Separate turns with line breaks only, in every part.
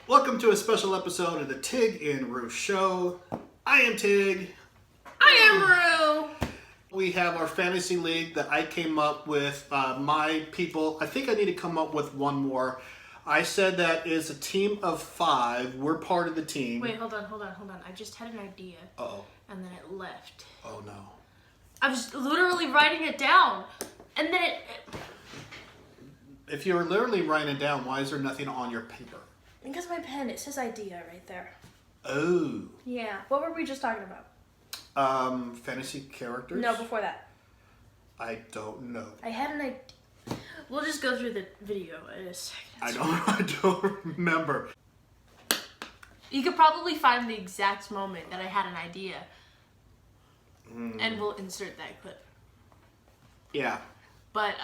Welcome to a special episode of the Tig Roo Show. I am Tig.
I am Roo.
We have our fantasy league that I came up with. My people, I think I need to come up with one more. I said that is a team of 5. We're part of the team.
Wait, hold on. I just had an idea.
Uh-oh.
And then it left.
Oh, no.
I was literally writing it down. And then it...
If you're literally writing it down, why is there nothing on your paper?
Because my pen, it says idea right there.
Oh.
Yeah. What were we just talking about?
Fantasy characters?
No, before that.
I don't know.
I had an idea. We'll just go through the video in a second.
I don't remember.
You could probably find the exact moment that I had an idea. And we'll insert that clip.
Yeah.
But,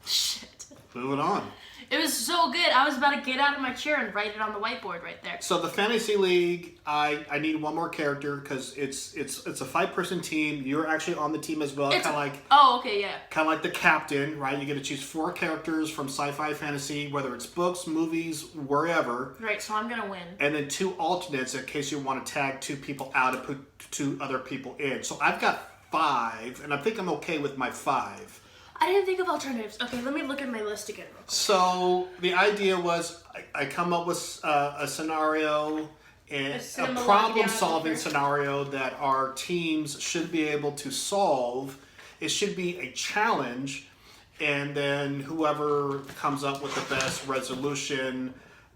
shit.
Moving on.
It was so good. I was about to get out of my chair and write it on the whiteboard right there.
So the fantasy league, I need one more character because it's a 5-person team. You're actually on the team as well, kind of like kind of like the captain, right? You get to choose 4 characters from sci-fi, fantasy, whether it's books, movies, wherever.
Right. So I'm gonna win.
And then 2 alternates in case you want to tag 2 people out and put 2 other people in. So I've got 5, and I think I'm okay with my 5.
I didn't think of alternatives. Okay, let me look at my list again real quick.
So the idea was I come up with a scenario and a problem-solving scenario that our teams should be able to solve. It should be a challenge, and then whoever comes up with the best resolution,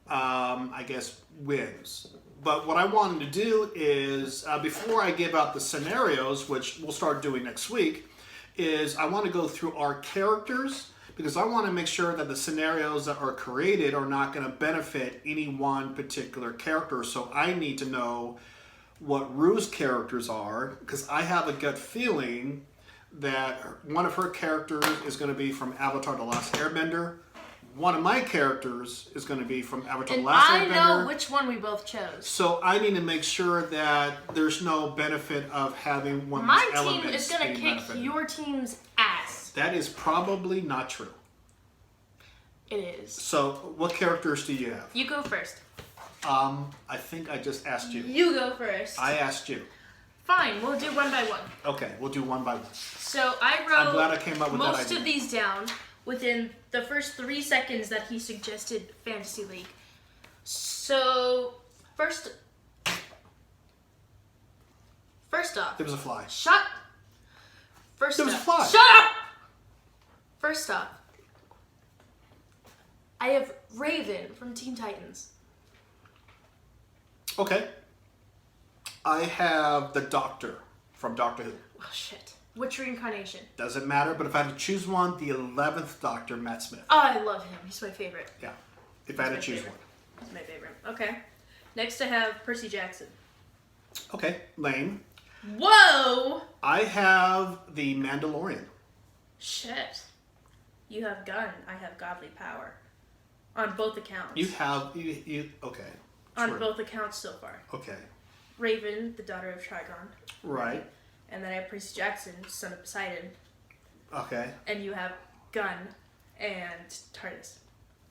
I guess, wins. But what I wanted to do is, before I give out the scenarios, which we'll start doing next week, is I want to go through our characters because I want to make sure that the scenarios that are created are not going to benefit any one particular character. So I need to know what Roo's characters are because I have a gut feeling that one of her characters is going to be from Avatar: The Last Airbender. One of my characters is going to be from Avatar: The Last Airbender.
I know which one we both chose.
So I need to make sure that there's no benefit of having one of these elements.
My team is going to kick your team's ass.
That is probably not true.
It is.
So what characters do you have?
You go first.
I think I just asked you.
You go first.
I asked you.
Fine, we'll do one by one.
Okay, we'll do one by one.
So I wrote
I'm glad I came up with that idea.
most of these down within the first 3 seconds that he suggested Fantasy League. So, first off.
There was a fly.
First
there was
off.
a fly.
Shut up! First off, I have Raven from Teen Titans.
Okay. I have the Doctor from Doctor Who.
Oh, shit. Which reincarnation?
Doesn't matter, but if I had to choose one, the 11th Doctor, Matt Smith.
Oh, I love him. He's my favorite.
Yeah, if I had to choose one.
He's my favorite. Okay. Next I have Percy Jackson.
Okay, lame.
Whoa!
I have the Mandalorian.
Shit. You have gun. I have godly power. On both accounts.
You have, you okay.
On
Sure.
both accounts so far.
Okay.
Raven, the daughter of Trigon.
Right.
And then I have Percy Jackson, son of Poseidon.
Okay.
And you have gun and TARDIS.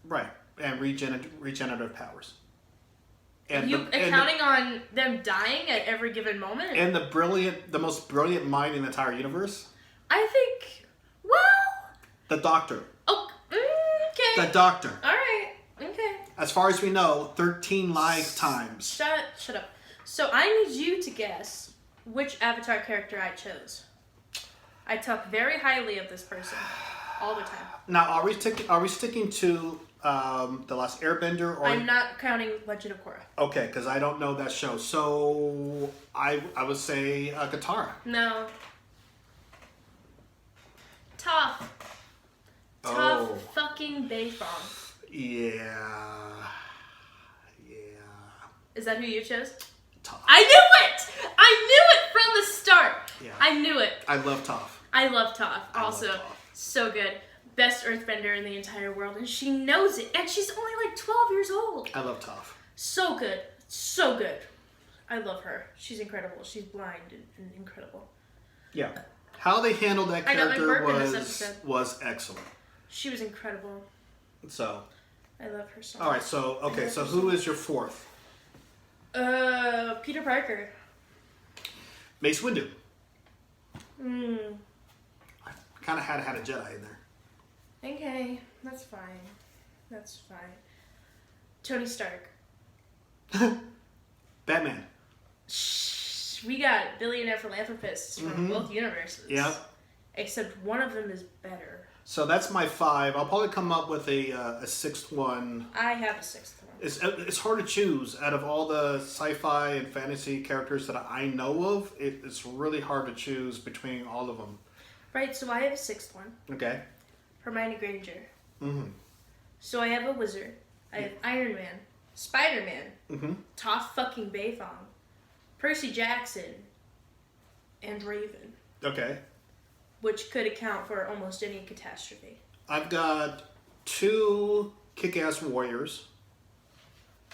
Right. And regenerative powers. And
accounting on them dying at every given moment?
And the most brilliant mind in the entire universe?
I think, well...
The Doctor.
Oh, okay.
The Doctor.
All right, okay.
As far as we know, 13 lifetimes.
Shut up. So I need you to guess which Avatar character I chose. I talk very highly of this person all the time.
Now, are we sticking to The Last Airbender? Or
I'm not counting Legend of Korra.
Okay, because I don't know that show. So I would say Katara.
No. Toph. Toph fucking Beifong.
Yeah.
Is that who you chose?
Toph.
I knew it! I knew it from the start!
Yeah.
I knew it.
I love Toph.
I love Toph. Also,
love Toph.
So good. Best earthbender in the entire world, and she knows it. And she's only like 12 years old.
I love Toph.
So good. So good. I love her. She's incredible. She's blind and incredible.
Yeah. How they handled that character
was
excellent.
She was incredible.
So,
I love her so
much. All right, so who is your fourth?
Peter Parker.
Mace Windu. I kind of had a Jedi in there.
Okay, that's fine. Tony Stark.
Batman.
Shh, we got billionaire philanthropists from both universes.
Yeah.
Except one of them is better.
So that's my 5. I'll probably come up with a sixth one.
I have a sixth one.
It's hard to choose. Out of all the sci-fi and fantasy characters that I know of, it's really hard to choose between all of them.
Right, so I have a sixth one.
Okay.
Hermione Granger.
Mm-hmm.
So I have a wizard. I have Iron Man, Spider-Man, Toph fucking Bayfong, Percy Jackson, and Raven.
Okay.
Which could account for almost any catastrophe.
I've got 2 kick-ass warriors.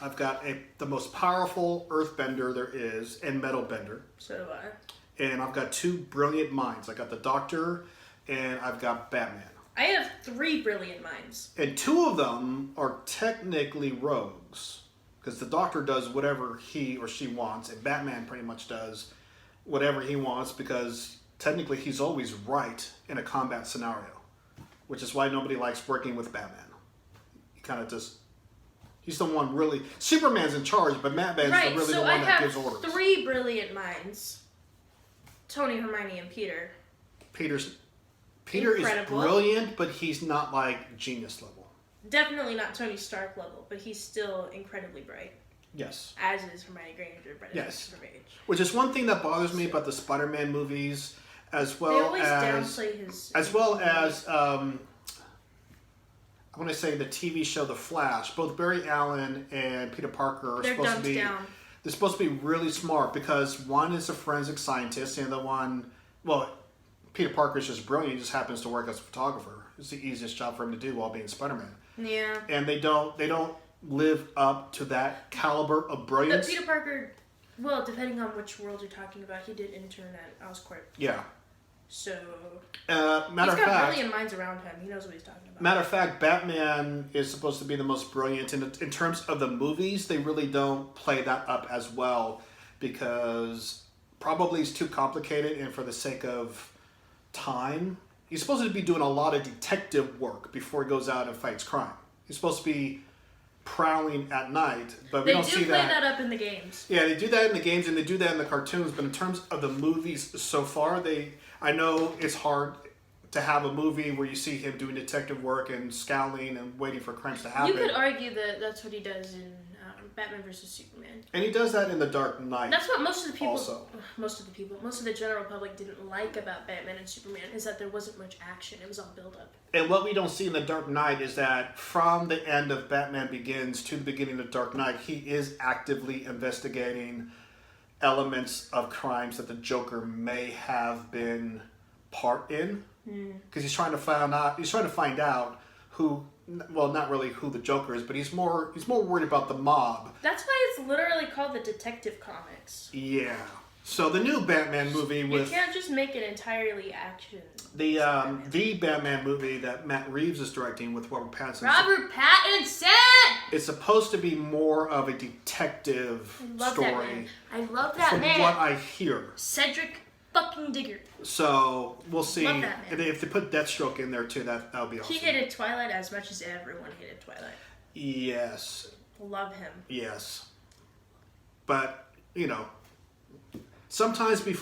I've got the most powerful earthbender there is, and metalbender.
So do I.
And I've got 2 brilliant minds. I got the Doctor, and I've got Batman.
I have 3 brilliant minds.
And 2 of them are technically rogues. Because the Doctor does whatever he or she wants, and Batman pretty much does whatever he wants because technically he's always right in a combat scenario. Which is why nobody likes working with Batman. He kind of just... He's the one really... Superman's in charge, but Batman's really the one that gives orders.
Right, so I have 3 brilliant minds. Tony, Hermione, and Peter.
Peter is brilliant, but he's not like genius level.
Definitely not Tony Stark level, but he's still incredibly bright.
Yes.
As is Hermione Granger, but
yes.
Of age.
Which is one thing that bothers me about the Spider-Man movies, as well as I want to say the TV show The Flash. Both Barry Allen and Peter Parker are supposed to be. They're supposed to be really smart because one is a forensic scientist, and the other one, well, Peter Parker's just brilliant. He just happens to work as a photographer. It's the easiest job for him to do while being Spider-Man.
Yeah.
And they don't live up to that caliber of brilliance.
But Peter Parker, well, depending on which world you're talking about, he did intern at Oscorp.
Yeah.
So
he's got
brilliant minds around him. He knows what he's talking about.
Matter of fact, Batman is supposed to be the most brilliant. In terms of the movies, they really don't play that up as well because probably it's too complicated, and for the sake of time, he's supposed to be doing a lot of detective work before he goes out and fights crime. He's supposed to be prowling at night, but we don't see that.
They do play that up in the games.
Yeah, they do that in the games and they do that in the cartoons, but in terms of the movies so far, I know it's hard to have a movie where you see him doing detective work and scowling and waiting for crimes to happen.
You could argue that that's what he does in Batman vs. Superman.
And he does that in The Dark Knight.
That's what most of the general public didn't like about Batman and Superman is that there wasn't much action. It was all build up.
And what we don't see in The Dark Knight is that from the end of Batman Begins to the beginning of Dark Knight, he is actively investigating elements of crimes that the Joker may have been part in. Because he's trying to find out who, well, not really who the Joker is, but he's more worried about the mob.
That's why it's literally called the Detective Comics.
Yeah. So the new Batman movie with...
You can't just make it entirely action.
The Batman movie that Matt Reeves is directing with Robert Pattinson.
Robert Pattinson!
It's supposed to be more of a detective story.
I love that man.
From what I hear.
Cedric fucking Diggory.
So we'll see.
Love that man.
And if they put Deathstroke in there too, that'll be awesome.
He hated Twilight as much as everyone hated Twilight.
Yes.
Love him.
Yes. But, you know, sometimes you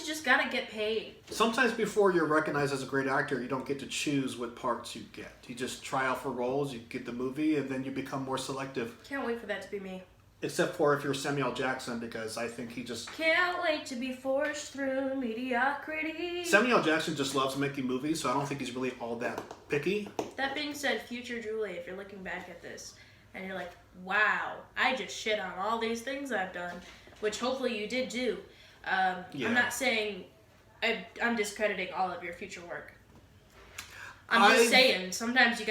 just gotta get paid.
Sometimes before you're recognized as a great actor, you don't get to choose what parts you get. You just try out for roles, you get the movie, and then you become more selective.
Can't wait for that to be me.
Except for if you're Samuel Jackson, because I think he just...
Can't wait to be forced through mediocrity.
Samuel Jackson just loves making movies, so I don't think he's really all that picky.
That being said, future Julie, if you're looking back at this, and you're like, wow, I just shit on all these things I've done, which hopefully you did do. I'm not saying... I'm discrediting all of your future work. I'm just saying, sometimes you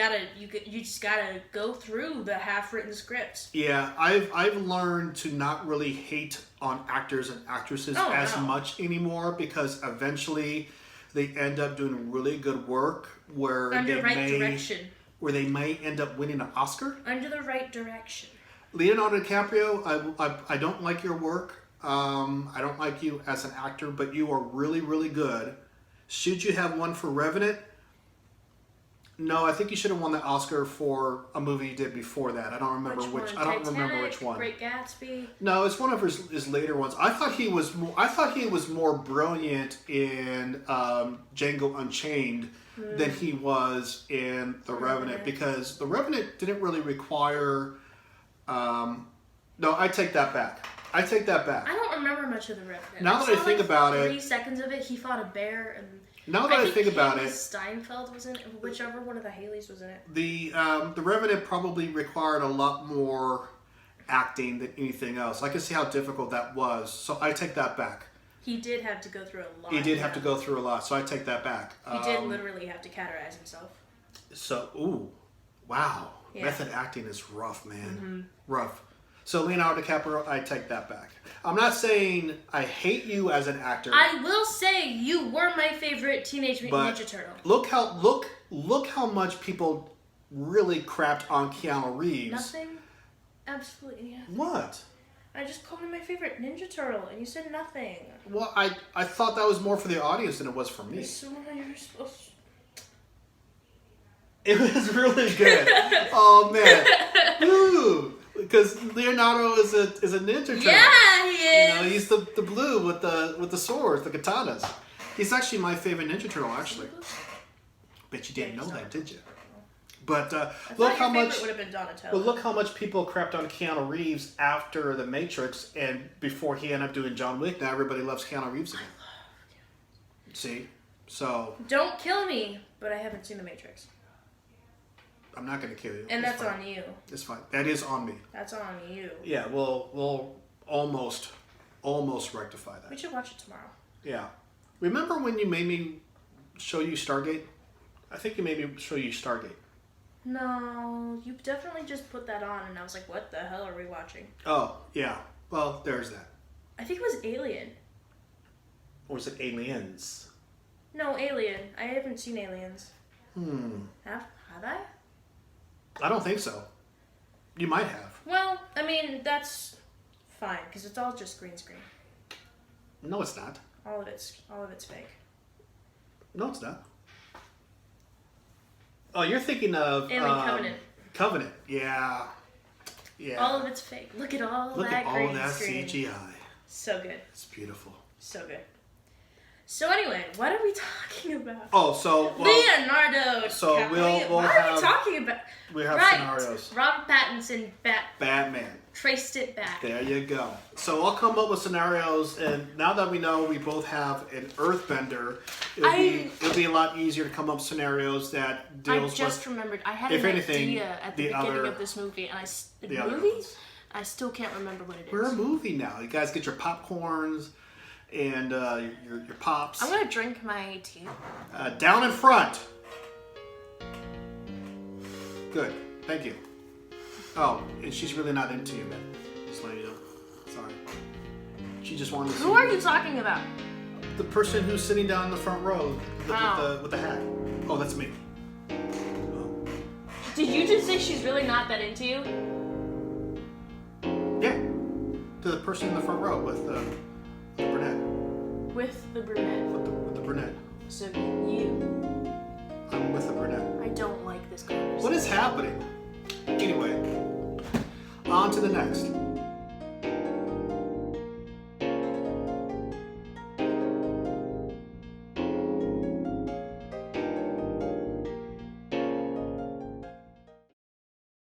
just gotta go through the half-written scripts.
Yeah, I've learned to not really hate on actors and actresses much anymore because eventually they end up doing really good work where
under right direction.
where they may end up winning an Oscar.
Under the right direction.
Leonardo DiCaprio, I don't like your work. I don't like you as an actor, but you are really, really good. Should you have won for Revenant? No, I think you should have won the Oscar for a movie you did before that. I don't remember which. I don't remember which one.
Great Gatsby.
No, it's one of his later ones. I thought he was more brilliant in Django Unchained than he was in The Revenant, because The Revenant didn't really require. No, I take that back. I
don't remember much of The Revenant.
Now that I think about it,
3 seconds of it, he fought a bear, and
now that I think about it,
Steinfeld was in it. Whichever one of the Haleys was in it.
The Revenant probably required a lot more acting than anything else. I can see how difficult that was, so I take that back.
He did have to go through a lot.
He did have to go through a lot, so I take that back.
He did literally have to categorize himself.
So, wow. Yeah. Method acting is rough, man. Rough. So Leonardo DiCaprio, I take that back. I'm not saying I hate you as an actor.
I will say you were my favorite Teenage Mutant Ninja Turtle.
Look how much people really crapped on Keanu Reeves.
Nothing. Absolutely nothing.
What?
I just called him my favorite Ninja Turtle, and you said nothing.
Well, I thought that was more for the audience than it was for me.
So you're supposed to...
It was really good. Oh man. Woo! Because Leonardo is a Ninja Turtle.
Yeah, he is.
You know, he's the blue with the swords, the katanas. He's actually my favorite Ninja Turtle, actually. Bet you didn't know that, did you? But look how much.
Would have been Donatello.
But look how much people crapped on Keanu Reeves after The Matrix and before he ended up doing John Wick. Now everybody loves Keanu Reeves again. See, so.
Don't kill me, but I haven't seen The Matrix.
I'm not going to kill you.
And that's on you.
It's fine. That is on me.
That's on you.
Yeah, we'll almost rectify that.
We should watch it tomorrow.
Yeah. Remember when you made me show you Stargate? I think you made me show you Stargate.
No, you definitely just put that on, and I was like, what the hell are we watching?
Oh, yeah. Well, there's that.
I think it was Alien.
Or was it Aliens?
No, Alien. I haven't seen Aliens. Have I?
I don't think so. You might have.
Well, I mean, that's fine, because it's all just green screen.
No, it's not.
All of it's fake.
No, it's not. Oh, you're thinking of
Alien Covenant.
Covenant, yeah.
All of it's fake. Look at all that green screen.
CGI.
So good.
It's beautiful.
So good. So anyway, what are we talking about?
Oh, so
Leonardo.
So we'll
what
have.
Are we talking about?
We have scenarios.
Robert Pattinson,
Batman.
Traced it back.
There you go. So I'll come up with scenarios, and now that we know we both have an Earthbender, it'll be a lot easier to come up with scenarios that deals with.
I just remembered. I had an idea at the beginning of this movie, and I still can't remember what it is.
We're a movie now. You guys get your popcorns and your pops.
I'm gonna drink my tea.
Down in front. Good. Thank you. Oh, and she's really not into you, man. Just letting you know. Sorry. She just wanted to see.
Who are you talking about?
The person who's sitting down in the front row with the hat. Oh, that's me. Oh.
Did you just say she's really not that into you?
Yeah. To the person in the front row with the brunette.
With the brunette.
With the brunette.
So you.
I'm with the brunette.
I don't like this conversation.
What is happening? Anyway, on to the next.